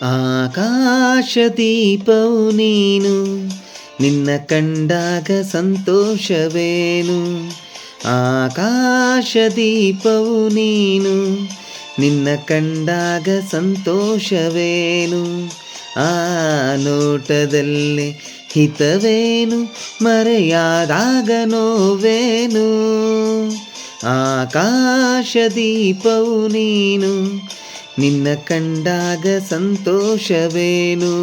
ಆಕಾಶದೀಪವು ನೀನು, ನಿನ್ನ ಕಂಡಾಗ ಸಂತೋಷವೇನು. ಆಕಾಶದೀಪವು ನೀನು, ನಿನ್ನ ಕಂಡಾಗ ಸಂತೋಷವೇನು. ಆ ನೋಟದಲ್ಲಿ ಹಿತವೇನು, ಮರೆಯಾದಾಗ ನೋವೇನು. ಆಕಾಶದೀಪವು ನೀನು, ನಿನ್ನ ಕಂಡಾಗ ಸಂತೋಷವೇನು.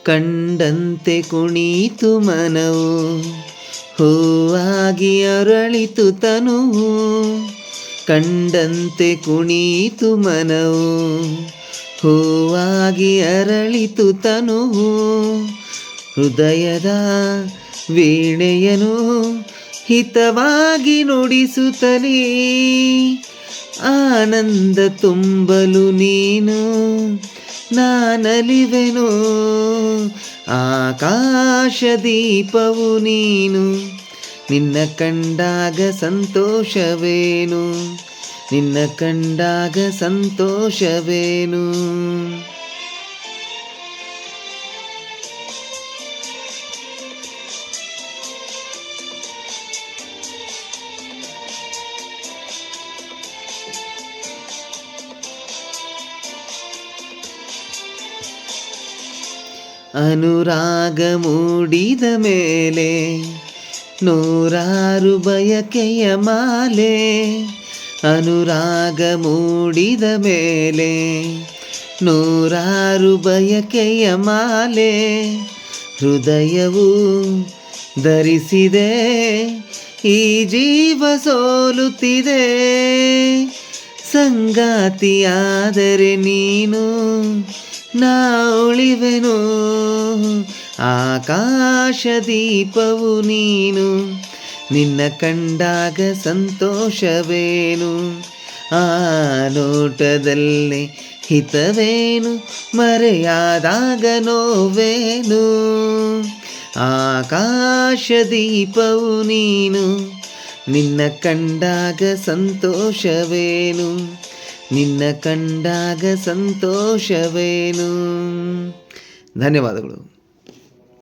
ಕಂಡಂತೆ ಕುಣಿತು ಮನವು, ಹೂವಾಗಿ ಅರಳಿತು ತನುವು. ಕಂಡಂತೆ ಕುಣಿತು ಮನವು, ಹೂವಾಗಿ ಅರಳಿತು ತನುವು. ಹೃದಯದ ವೀಣೆಯನು ಹಿತವಾಗಿ ನುಡಿಸುತ್ತಲೀ, ಆನಂದ ತುಂಬಲು ನೀನು ನಾನಲಿವೆನು. ಆಕಾಶದೀಪವು ನೀನು, ನಿನ್ನ ಕಂಡಾಗ ಸಂತೋಷವೇನು. ನಿನ್ನ ಕಂಡಾಗ ಸಂತೋಷವೇನು. ಅನುರಾಗ ಮೂಡಿದ ಮೇಲೆ ನೂರಾರು ಬಯಕೆಯ ಮಾಲೆ. ಅನುರಾಗ ಮೂಡಿದ ಮೇಲೆ ನೂರಾರು ಬಯಕೆಯ ಮಾಲೆ. ಹೃದಯವು ಧರಿಸಿದೆ, ಈ ಜೀವ ಸೋಲುತ್ತಿದೆ. ಸಂಗಾತಿಯಾದರೆ ನೀನು ನಾ ಉಳಿವೆನು. ಆಕಾಶದೀಪವು ನೀನು, ನಿನ್ನ ಕಂಡಾಗ ಸಂತೋಷವೇನು. ಆ ನೋಟದಲ್ಲಿ ಹಿತವೇನು, ಮರೆಯಾದಾಗ ನೋವೇನು. ಆಕಾಶದೀಪವು ನೀನು, ನಿನ್ನ ಕಂಡಾಗ ಸಂತೋಷವೇನು. ನಿನ್ನ ಕಂಡಾಗ ಸಂತೋಷವೇನು. ಧನ್ಯವಾದಗಳು.